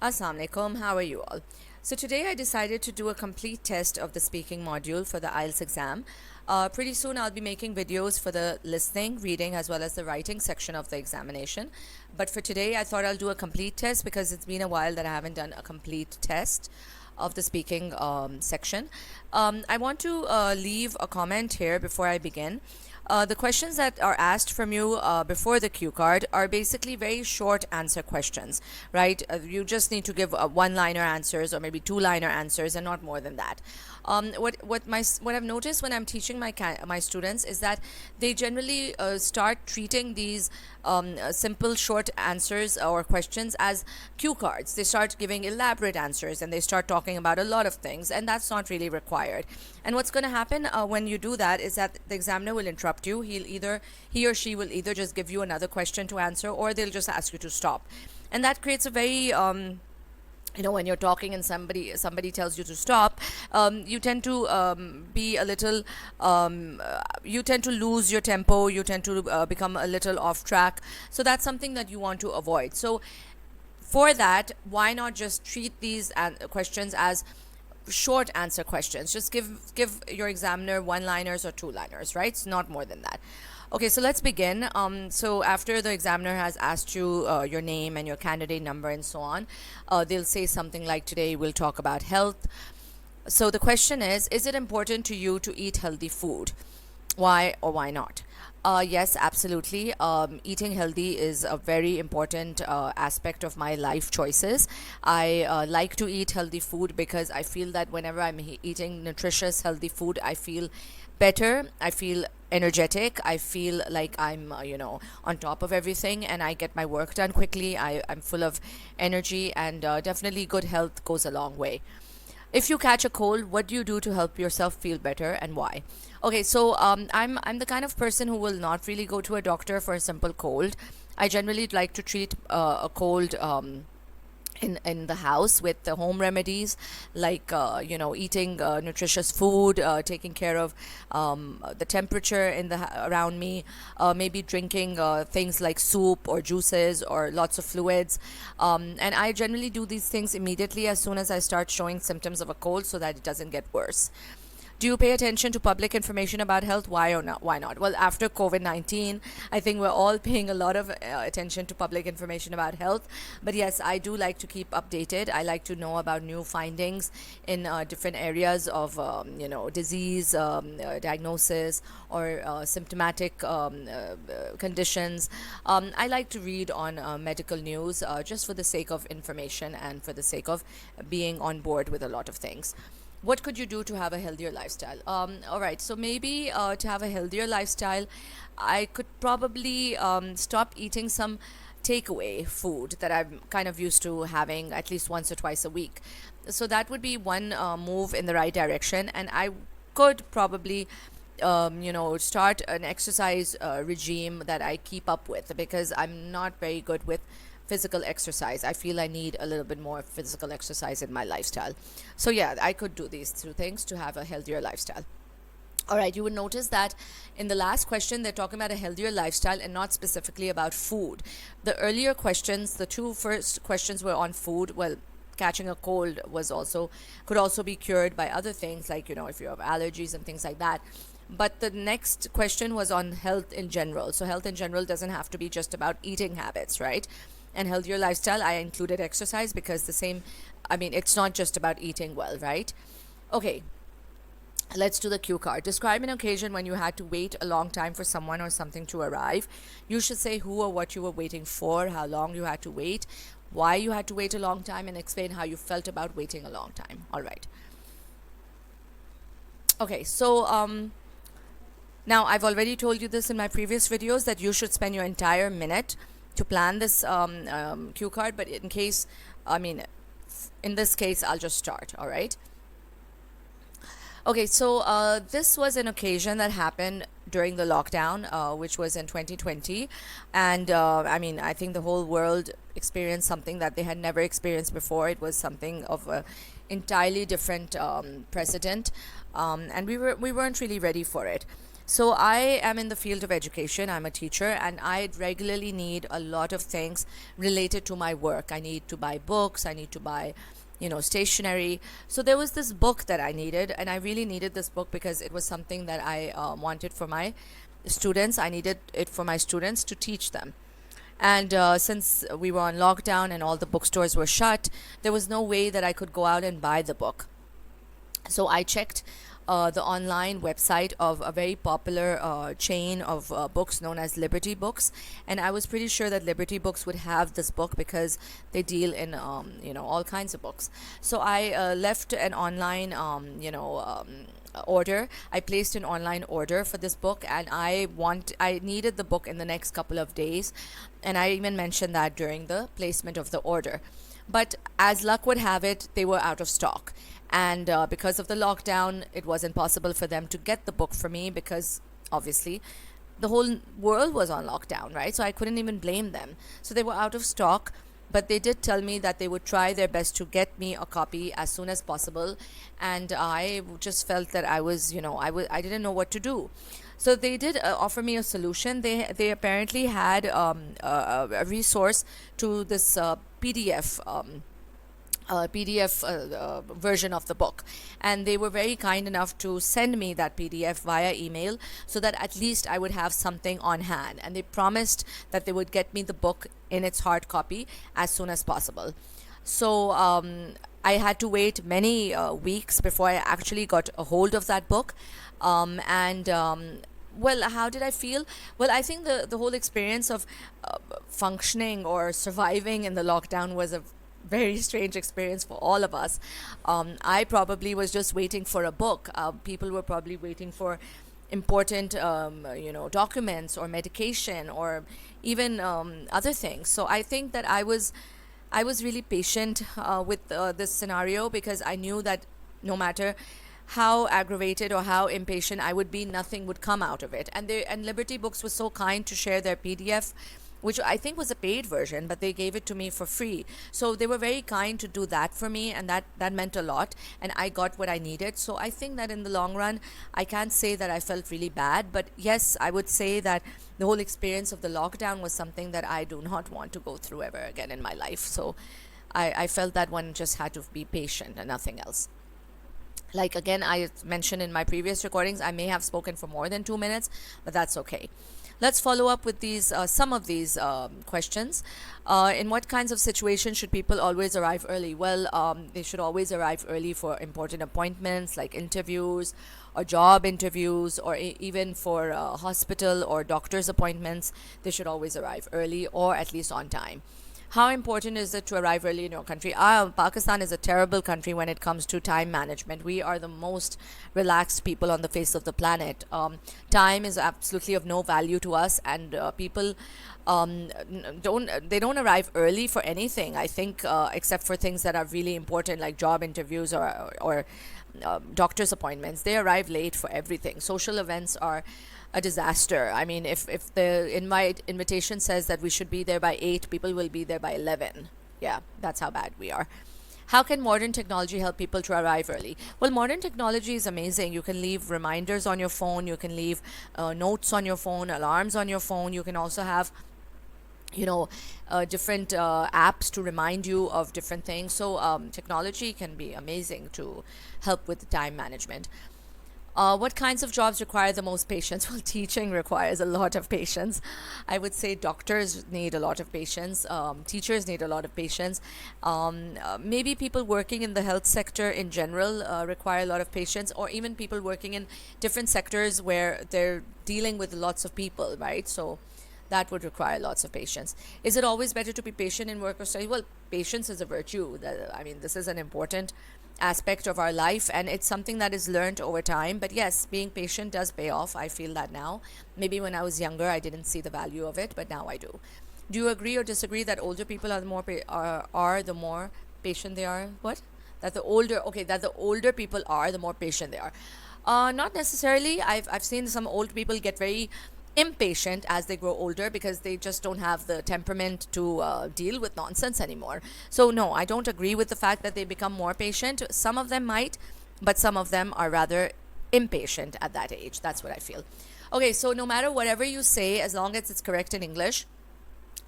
Assalamu alaikum, how are you all? So today I decided to do a complete test of the speaking module for the IELTS exam. Pretty soon I'll be making videos for the listening, reading as well as the writing section of the examination. But for today I thought I'll do a complete test because it's been a while that I haven't done a complete test of the speaking section. I want to leave a comment here before I begin. The questions that are asked from you before the cue card are basically very short answer questions, right? You just need to give one-liner answers or maybe two-liner answers and not more than that. What I've noticed when I'm teaching my students is that they generally start treating these simple short answers or questions as cue cards. They start giving elaborate answers and they start talking about a lot of things, and that's not really required. And what's going to happen when you do that is that the examiner will interrupt you. He or she will either just give you another question to answer, or they'll just ask you to stop, and that creates a very when you're talking and somebody tells you to stop, you tend to be a little you tend to lose your tempo, you tend to become a little off track. So that's something that you want to avoid. So for that, why not just treat these questions as short answer questions? Just give your examiner one-liners or two-liners, right? It's not more than that. Okay, so let's begin. So after the examiner has asked you your name and your candidate number and so on, they'll say something like, today we'll talk about health. So the question is it important to you to eat healthy food? Why or why not? Yes, absolutely. Eating healthy is a very important aspect of my life choices. I like to eat healthy food because I feel that whenever I'm eating nutritious, healthy food, I feel better. I feel energetic. I feel like I'm, on top of everything, and I get my work done quickly. I'm full of energy, and definitely good health goes a long way. If you catch a cold, what do you do to help yourself feel better, and why? Okay, so I'm the kind of person who will not really go to a doctor for a simple cold. I generally like to treat a cold in the house with the home remedies, like eating nutritious food, taking care of the temperature in the around me, maybe drinking things like soup or juices or lots of fluids, and I generally do these things immediately as soon as I start showing symptoms of a cold so that it doesn't get worse. Do you pay attention to public information about health? Why or not? Why not? Well, after COVID-19, I think we're all paying a lot of attention to public information about health. But yes, I do like to keep updated. I like to know about new findings in different areas of, disease diagnosis or symptomatic conditions. I like to read on medical news just for the sake of information and for the sake of being on board with a lot of things. What could you do to have a healthier lifestyle? All right, so maybe to have a healthier lifestyle, I could probably stop eating some takeaway food that I'm kind of used to having at least once or twice a week. So that would be one move in the right direction, and I could probably start an exercise regime that I keep up with, because I'm not very good with physical exercise. I feel I need a little bit more physical exercise in my lifestyle. So yeah, I could do these two things to have a healthier lifestyle. All right, you would notice that in the last question, they're talking about a healthier lifestyle and not specifically about food. The earlier questions, the two first questions were on food. Well, catching a cold could also be cured by other things, like, if you have allergies and things like that. But the next question was on health in general. So health in general doesn't have to be just about eating habits, right? And healthier lifestyle, I included exercise because it's not just about eating well, right? Okay, let's do the cue card. Describe an occasion when you had to wait a long time for someone or something to arrive. You should say who or what you were waiting for, how long you had to wait, why you had to wait a long time, and explain how you felt about waiting a long time. All right. Okay, so now I've already told you this in my previous videos that you should spend your entire minute to plan this cue card, but in this case, I'll just start. All right. Okay, so this was an occasion that happened during the lockdown, which was in 2020, and I think the whole world experienced something that they had never experienced before. It was something of a entirely different precedent, and we weren't really ready for it. So I am in the field of education. I'm a teacher, and I regularly need a lot of things related to my work. I need to buy books. I need to buy, stationery. So there was this book that I needed, and I really needed this book because it was something that I wanted for my students. I needed it for my students to teach them. And since we were on lockdown and all the bookstores were shut, there was no way that I could go out and buy the book. So I checked the online website of a very popular chain of books known as Liberty Books, and I was pretty sure that Liberty Books would have this book because they deal in all kinds of books. So I left an online order. I placed an online order for this book, and I needed the book in the next couple of days, and I even mentioned that during the placement of the order. But as luck would have it, they were out of stock. And because of the lockdown, it wasn't possible for them to get the book for me because obviously the whole world was on lockdown, right? So I couldn't even blame them. So they were out of stock, but they did tell me that they would try their best to get me a copy as soon as possible. And I just felt that I didn't know what to do. So they did offer me a solution. They apparently had a resource to this PDF. Version of the book, and they were very kind enough to send me that PDF via email so that at least I would have something on hand, and they promised that they would get me the book in its hard copy as soon as possible. So I had to wait many weeks before I actually got a hold of that book. Well, how did I feel? Well, I think the whole experience of functioning or surviving in the lockdown was a very strange experience for all of us. I probably was just waiting for a book. People were probably waiting for important, documents or medication or even other things. So I think that I was really patient with this scenario because I knew that no matter how aggravated or how impatient I would be, nothing would come out of it. And Liberty Books was so kind to share their PDF, which I think was a paid version, but they gave it to me for free. So they were very kind to do that for me, and that meant a lot. And I got what I needed. So I think that in the long run, I can't say that I felt really bad. But yes, I would say that the whole experience of the lockdown was something that I do not want to go through ever again in my life. So I felt that one just had to be patient and nothing else. Like again, I mentioned in my previous recordings, I may have spoken for more than 2 minutes, but that's okay. Let's follow up with these some of these questions. In what kinds of situations should people always arrive early? Well, they should always arrive early for important appointments like interviews or job interviews, or even for hospital or doctor's appointments. They should always arrive early or at least on time. How important is it to arrive early in your country? Pakistan is a terrible country when it comes to time management. We are the most relaxed people on the face of the planet. Time is absolutely of no value to us, and people don't arrive early for anything. I think except for things that are really important like job interviews or doctor's appointments. They arrive late for everything. Social events are a disaster. I mean, if the invitation says that we should be there by 8, people will be there by 11. Yeah, that's how bad we are. How can modern technology help people to arrive early? Well, modern technology is amazing. You can leave reminders on your phone. You can leave notes on your phone, alarms on your phone. You can also have different apps to remind you of different things. So technology can be amazing to help with time management. What kinds of jobs require the most patience? Well, teaching requires a lot of patience. I would say doctors need a lot of patience. Teachers need a lot of patience. Maybe people working in the health sector in general require a lot of patience, or even people working in different sectors where they're dealing with lots of people, right? So that would require lots of patience. Is it always better to be patient in work or study? Well, patience is a virtue. This is an important aspect of our life, and it's something that is learned over time. But yes, being patient does pay off. I feel that now. Maybe when I was younger, I didn't see the value of it, but now I do. Do you agree or disagree that older people are the more patient they are? What? That the older people are, the more patient they are. Not necessarily. I've seen some old people get very impatient as they grow older because they just don't have the temperament to deal with nonsense anymore. So no, I don't agree with the fact that they become more patient. Some of them might, but some of them are rather impatient at that age. That's what I feel. Okay, so no matter whatever you say, as long as it's correct in English,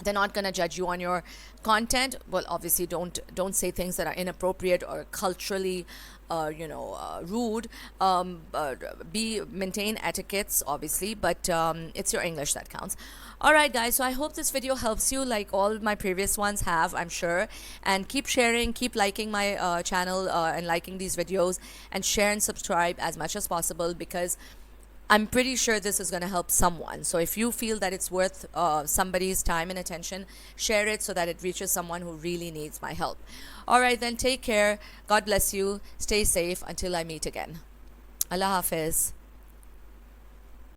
they're not going to judge you on your content. Well, obviously don't say things that are inappropriate or culturally rude. Be maintain etiquettes, obviously, but it's your English that counts. All right, guys, so I hope this video helps you like all my previous ones have, I'm sure. And keep sharing, keep liking my channel and liking these videos, and share and subscribe as much as possible, because I'm pretty sure this is going to help someone. So if you feel that it's worth somebody's time and attention, share it so that it reaches someone who really needs my help. All right, then take care. God bless you. Stay safe until I meet again. Allah Hafiz.